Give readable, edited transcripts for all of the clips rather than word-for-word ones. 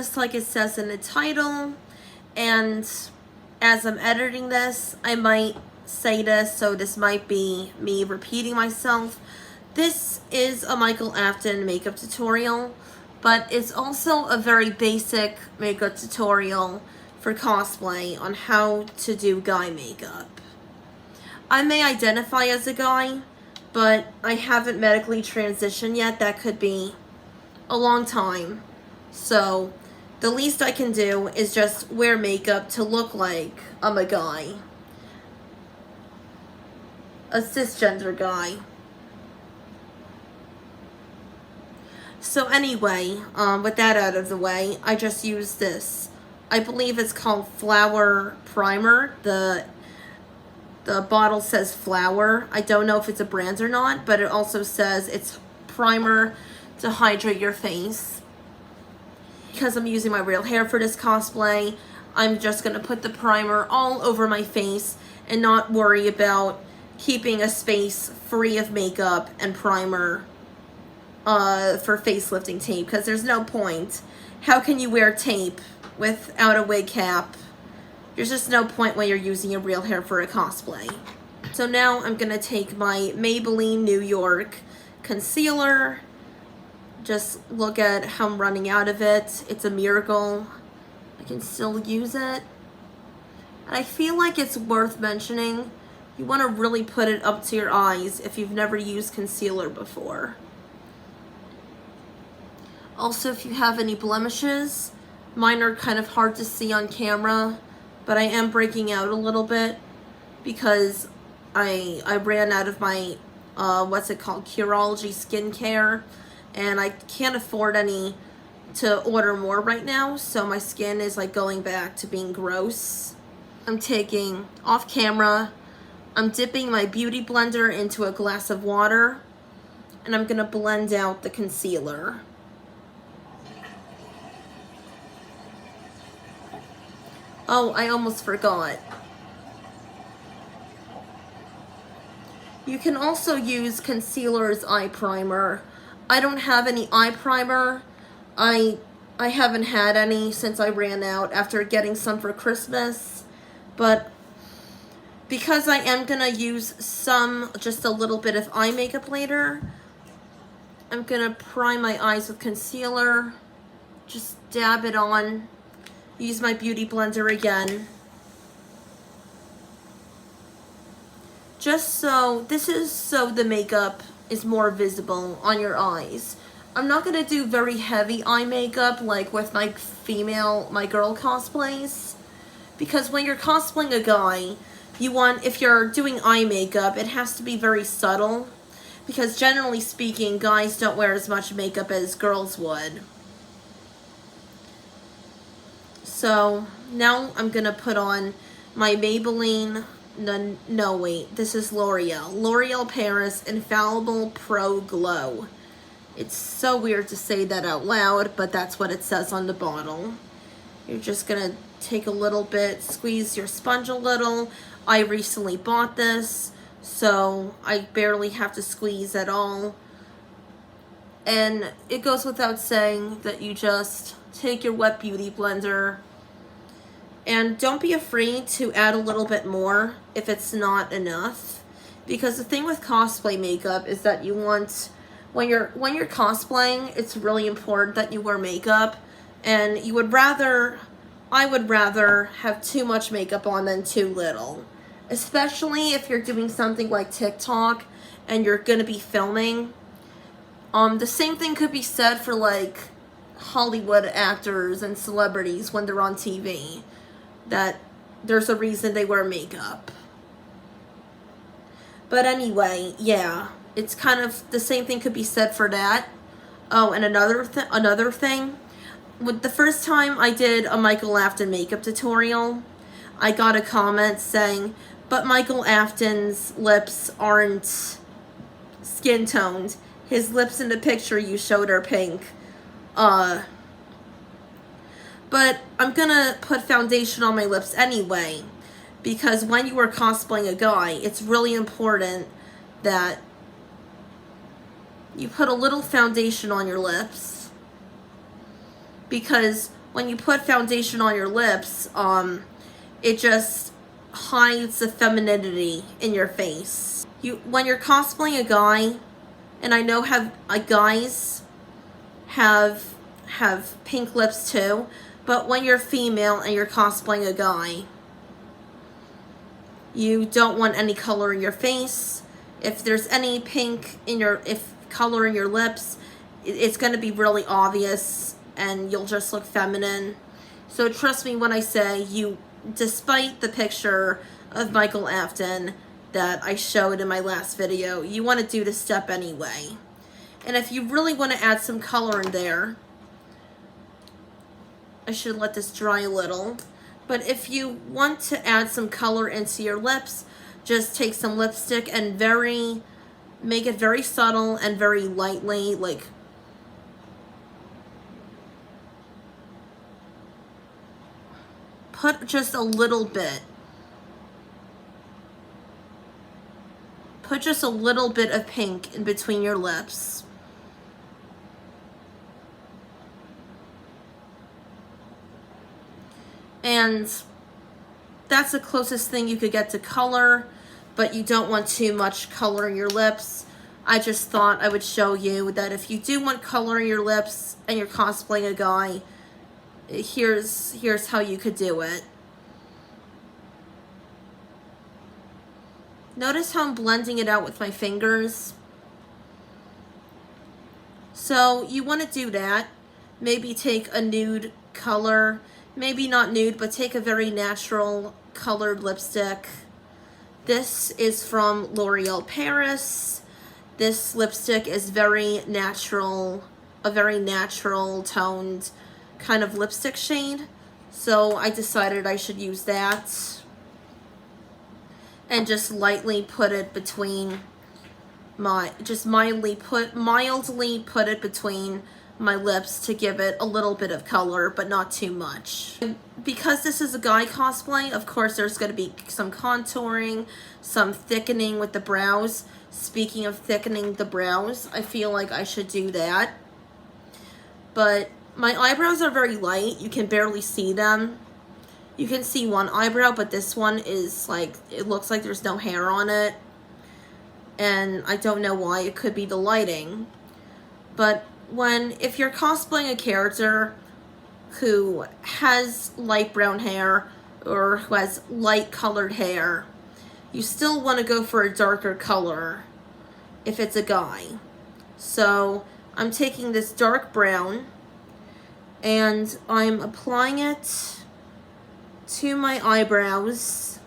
just like it says in the title, and as I'm editing this, I might say this, so this might be me repeating myself. This is a Michael Afton makeup tutorial, but it's also a very basic makeup tutorial for cosplay on how to do guy makeup. I may identify as a guy, but I haven't medically transitioned yet. That could be a long time. So the least I can do is just wear makeup to look like I'm a guy. A cisgender guy. So anyway, with that out of the way, I just used this. I believe it's called Flower Primer. The bottle says Flower. I don't know if it's a brand or not, but it also says it's primer to hydrate your face. Because I'm using my real hair for this cosplay, I'm just going to put the primer all over my face and not worry about keeping a space free of makeup and primer for face lifting tape, because there's no point. How can you wear tape without a wig cap? There's just no point when you're using your real hair for a cosplay. So now I'm going to take my Maybelline New York concealer. Just look at how I'm running out of it. It's a miracle. I can still use it. And I feel like it's worth mentioning. You want to really put it up to your eyes if you've never used concealer before. Also, if you have any blemishes, mine are kind of hard to see on camera, but I am breaking out a little bit because I ran out of my, what's it called, Curology skincare, and I can't afford any to order more right now, so my skin is like going back to being gross. I'm taking, off camera, I'm dipping my beauty blender into a glass of water, and I'm gonna blend out the concealer. Oh, I almost forgot. You can also use concealer as eye primer. I don't have any eye primer. I haven't had any since I ran out after getting some for Christmas. But because I am gonna use just a little bit of eye makeup later, I'm gonna prime my eyes with concealer. Just dab it on. Use my beauty blender again. This is so the makeup is more visible on your eyes. I'm not gonna do very heavy eye makeup like with my girl cosplays, because when you're cosplaying a guy, if you're doing eye makeup, it has to be very subtle, because generally speaking, guys don't wear as much makeup as girls would. So now I'm gonna put on my Maybelline, no wait, this is L'Oreal Paris Infallible Pro Glow. It's so weird to say that out loud, but that's what it says on the bottle. You're just gonna take a little bit, squeeze your sponge a little. I recently bought this, so I barely have to squeeze at all. And it goes without saying that you just take your wet beauty blender, and don't be afraid to add a little bit more if it's not enough. Because the thing with cosplay makeup is that you want, when you're cosplaying, it's really important that you wear makeup. And I would rather have too much makeup on than too little. Especially if you're doing something like TikTok and you're gonna be filming. The same thing could be said for like Hollywood actors and celebrities when they're on TV. That there's a reason they wear makeup. But anyway, yeah, it's kind of the same thing could be said for that. Oh, and another thing, with the first time I did a Michael Afton makeup tutorial, I got a comment saying, but Michael Afton's lips aren't skin toned. His lips in the picture you showed are pink. But I'm gonna put foundation on my lips anyway, because when you are cosplaying a guy, it's really important that you put a little foundation on your lips, because when you put foundation on your lips, it just hides the femininity in your face. When you're cosplaying a guy, and I know guys have pink lips too, but when you're female and you're cosplaying a guy, you don't want any color in your face. If there's any pink in color in your lips, it's going to be really obvious and you'll just look feminine. So trust me when I say despite the picture of Michael Afton that I showed in my last video, you want to do this step anyway. And if you really want to add some color in there, I should let this dry a little. But if you want to add some color into your lips, just take some lipstick and make it very subtle and very lightly, like put just a little bit. Put just a little bit of pink in between your lips. And that's the closest thing you could get to color, but you don't want too much color in your lips. I just thought I would show you that if you do want color in your lips and you're cosplaying a guy, here's how you could do it. Notice how I'm blending it out with my fingers. So you want to do that. Maybe take a nude color. Maybe not nude, but take a very natural colored lipstick. This is from L'Oreal Paris. This lipstick is very natural, a very natural toned kind of lipstick shade. So I decided I should use that. And just lightly put it between mildly put it between my lips to give it a little bit of color, but not too much. Because this is a guy cosplay, of course there's going to be some contouring, some thickening with the brows. Speaking of thickening the brows, I feel like I should do that. But my eyebrows are very light. You can barely see them. You can see one eyebrow, but this one is like, it looks like there's no hair on it. And I don't know why. It could be the lighting. But if you're cosplaying a character who has light brown hair or who has light colored hair, you still want to go for a darker color if it's a guy. So I'm taking this dark brown and I'm applying it to my eyebrows.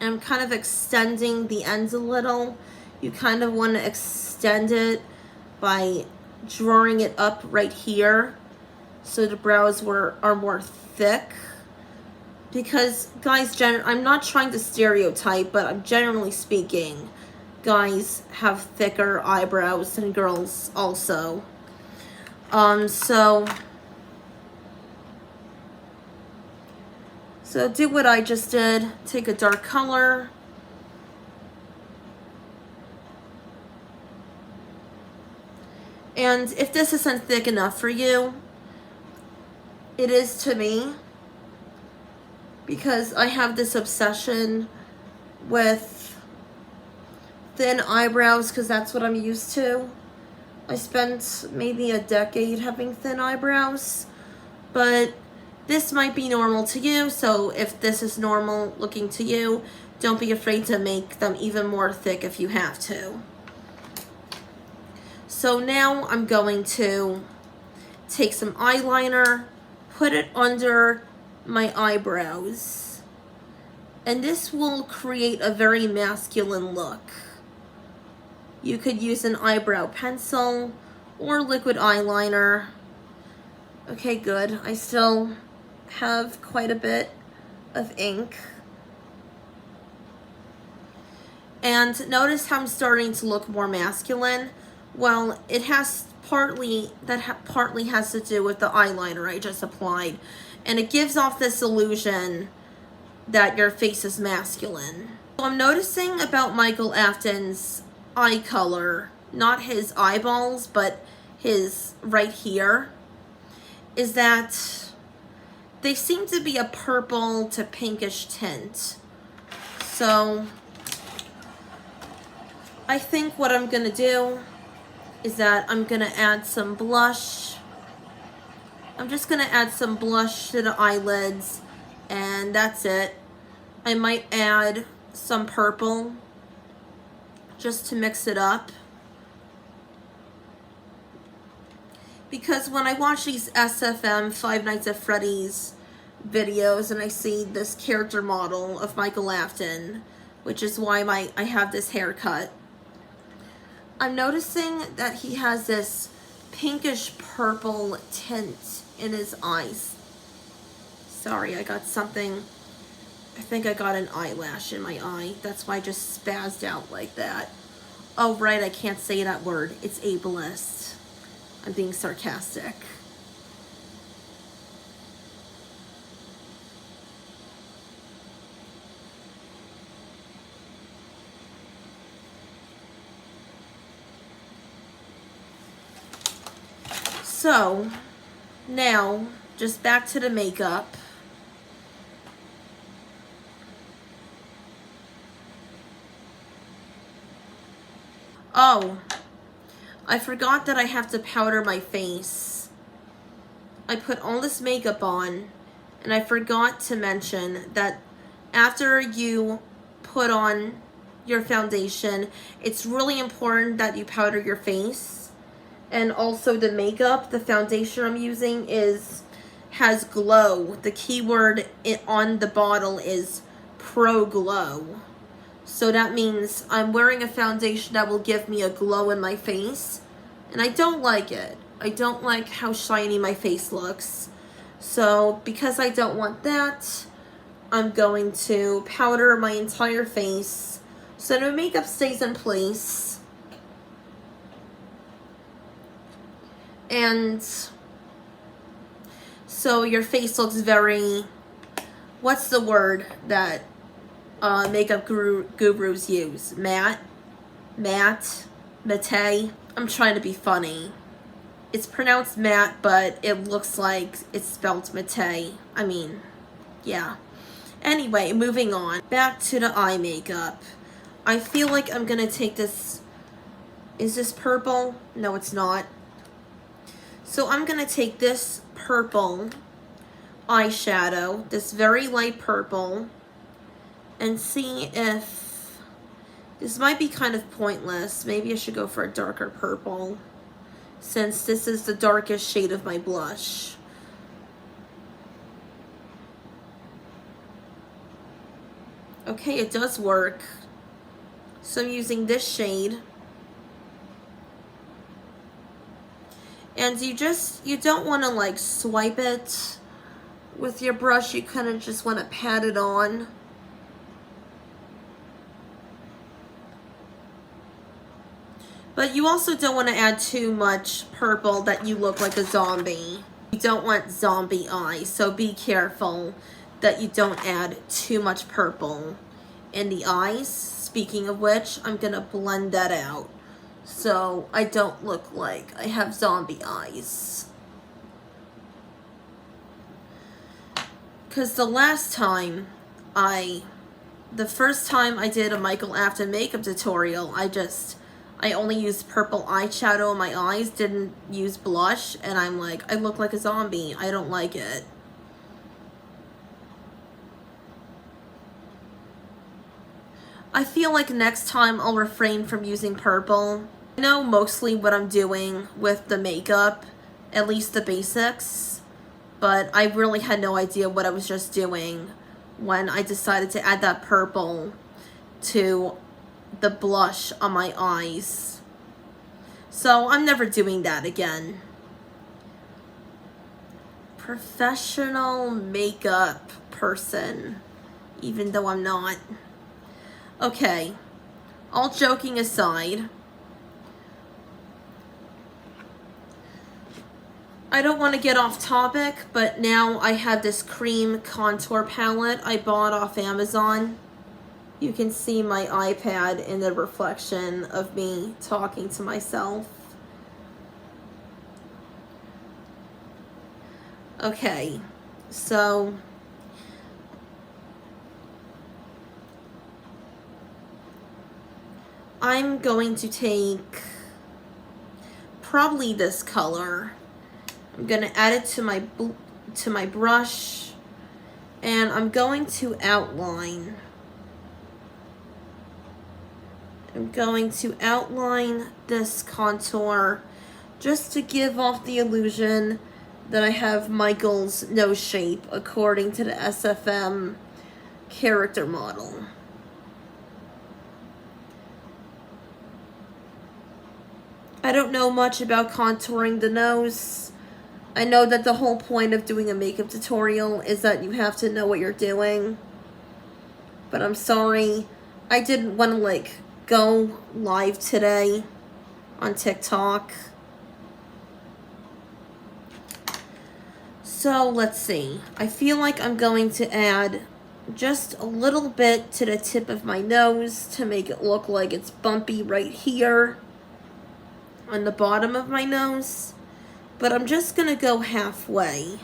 I'm kind of extending the ends a little. You kind of want to extend it by drawing it up right here so the brows are more thick. Because guys, I'm not trying to stereotype, but I'm generally speaking, guys have thicker eyebrows than girls also. So do what I just did. Take a dark color. And if this isn't thick enough for you, it is to me, because I have this obsession with thin eyebrows because that's what I'm used to. I spent maybe a decade having thin eyebrows, but this might be normal to you, so if this is normal looking to you, don't be afraid to make them even more thick if you have to. So now I'm going to take some eyeliner, put it under my eyebrows, and this will create a very masculine look. You could use an eyebrow pencil or liquid eyeliner. Okay, good. I still have quite a bit of ink. And notice how I'm starting to look more masculine. Well, it has partly has to do with the eyeliner I just applied. And it gives off this illusion that your face is masculine. So I'm noticing about Michael Afton's eye color, not his eyeballs, but his right here, is that they seem to be a purple to pinkish tint. So I think what I'm gonna do is that I'm gonna add some blush. I'm just gonna add some blush to the eyelids, and that's it. I might add some purple just to mix it up. Because when I watch these SFM Five Nights at Freddy's videos and I see this character model of Michael Afton, which is why I have this haircut, I'm noticing that he has this pinkish purple tint in his eyes. Sorry, I got something. I think I got an eyelash in my eye. That's why I just spazzed out like that. Oh, right, I can't say that word. It's ableist. I'm being sarcastic. So, now, just back to the makeup. Oh, I forgot that I have to powder my face. I put all this makeup on, and I forgot to mention that after you put on your foundation, it's really important that you powder your face. And also the makeup, the foundation I'm using has glow. The keyword on the bottle is Pro Glow. So that means I'm wearing a foundation that will give me a glow in my face. And I don't like it. I don't like how shiny my face looks. So because I don't want that, I'm going to powder my entire face so the makeup stays in place. And so your face looks very, what's the word that makeup gurus use? Matte? I'm trying to be funny. It's pronounced matte, but it looks like it's spelled matte. I mean, yeah. Anyway, moving on. Back to the eye makeup. I feel like I'm gonna take this. Is this purple? No, it's not. So I'm gonna take this purple eyeshadow, this very light purple, and see if this might be kind of pointless. Maybe I should go for a darker purple, since this is the darkest shade of my blush. Okay, it does work. So I'm using this shade. And you don't want to like swipe it with your brush. You kind of just want to pat it on. But you also don't want to add too much purple that you look like a zombie. You don't want zombie eyes, so be careful that you don't add too much purple in the eyes. Speaking of which, I'm going to blend that out so I don't look like I have zombie eyes. Because the first time I did a Michael Afton makeup tutorial, I only used purple eyeshadow in my eyes, didn't use blush, and I'm like, I look like a zombie. I don't like it. I feel like next time I'll refrain from using purple. I know mostly what I'm doing with the makeup, at least the basics, but I really had no idea what I was just doing when I decided to add that purple to the blush on my eyes. So I'm never doing that again. Professional makeup person, even though I'm not. Okay, all joking aside, I don't want to get off topic, but now I have this cream contour palette I bought off Amazon. You can see my iPad in the reflection of me talking to myself. Okay, so I'm going to take probably this color. I'm going to add it to my brush, and I'm going to outline. I'm going to outline this contour just to give off the illusion that I have Michael's nose shape according to the SFM character model. I don't know much about contouring the nose. I know that the whole point of doing a makeup tutorial is that you have to know what you're doing. But I'm sorry, I didn't want to like go live today on TikTok. So let's see. I feel like I'm going to add just a little bit to the tip of my nose to make it look like it's bumpy right here on the bottom of my nose. But I'm just going to go halfway.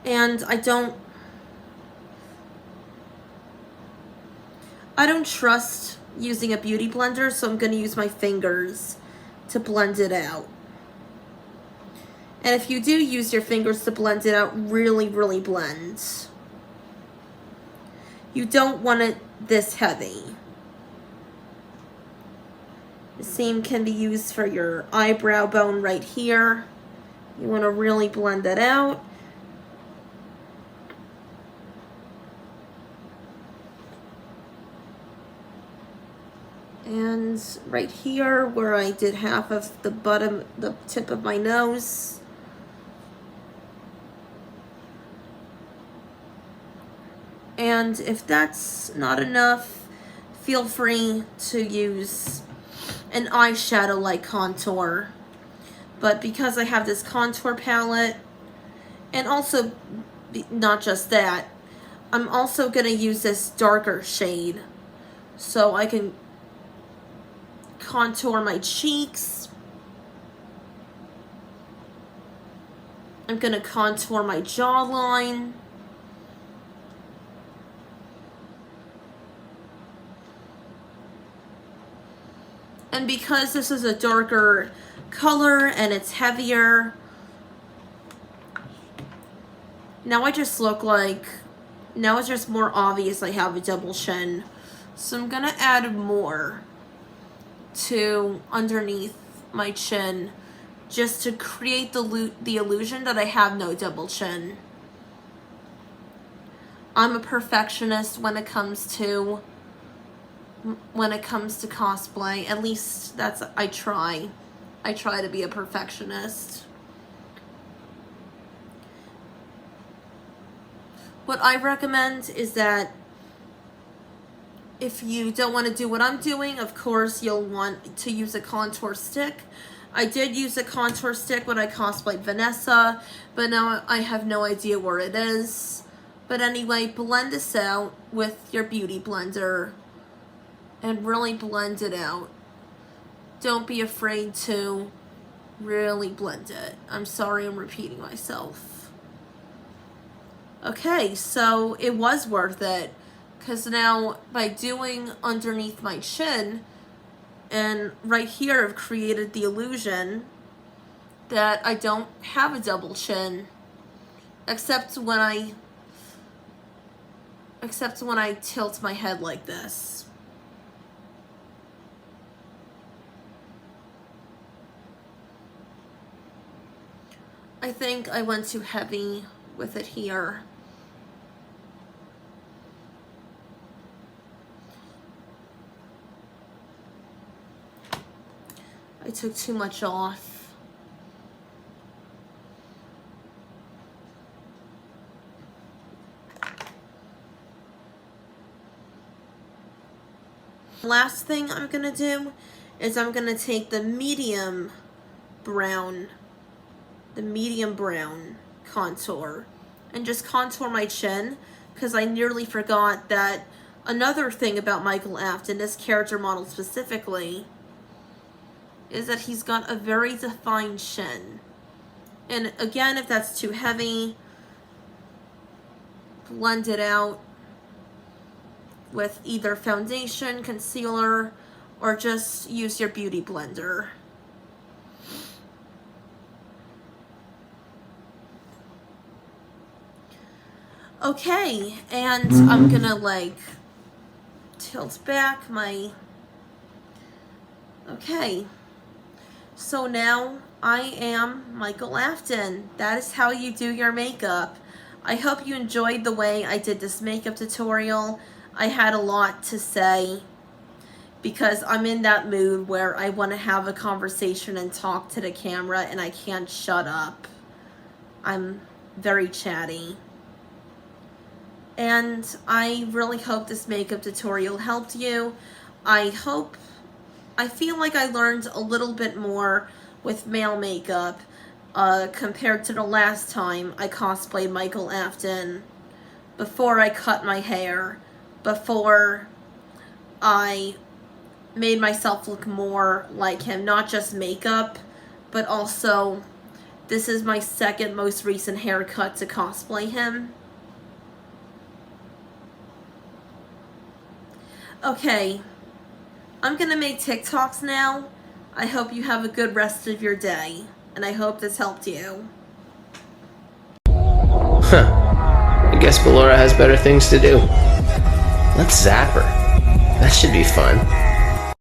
And I don't trust using a beauty blender, so I'm going to use my fingers to blend it out. And if you do use your fingers to blend it out, really, really blend. You don't want it this heavy. The same can be used for your eyebrow bone right here. You want to really blend that out. And right here where I did half of the tip of my nose. And if that's not enough, feel free to use an eyeshadow like contour. But because I have this contour palette, and also not just that, I'm also going to use this darker shade so I can contour my cheeks. I'm going to contour my jawline. And because this is a darker color and it's heavier, now I just look like, now it's just more obvious I have a double chin. So I'm gonna add more to underneath my chin just to create the illusion that I have no double chin. I'm a perfectionist when it comes to cosplay. At least that's, I try to be a perfectionist. What I recommend is that if you don't want to do what I'm doing, of course you'll want to use a contour stick. I did use a contour stick when I cosplayed Vanessa, but now I have no idea where it is. But anyway, blend this out with your beauty blender and really blend it out. Don't be afraid to really blend it. I'm sorry I'm repeating myself. Okay, so it was worth it, because now by doing underneath my chin and right here I've created the illusion that I don't have a double chin, except when I tilt my head like this. I think I went too heavy with it here. I took too much off. Last thing I'm gonna do is I'm gonna take the medium brown contour and just contour my chin, because I nearly forgot that another thing about Michael Afton, this character model specifically, is that he's got a very defined chin. And again, if that's too heavy, blend it out with either foundation, concealer, or just use your beauty blender. Okay, and I'm gonna like tilt back my, okay. So now I am Michael Afton. That is how you do your makeup. I hope you enjoyed the way I did this makeup tutorial. I had a lot to say because I'm in that mood where I want to have a conversation and talk to the camera and I can't shut up. I'm very chatty. And I really hope this makeup tutorial helped you. I feel like I learned a little bit more with male makeup compared to the last time I cosplayed Michael Afton, before I cut my hair, before I made myself look more like him, not just makeup, but also this is my second most recent haircut to cosplay him. Okay, I'm gonna make TikToks now. I hope you have a good rest of your day, and I hope this helped you. Huh. I guess Ballora has better things to do. Let's zap her. That should be fun.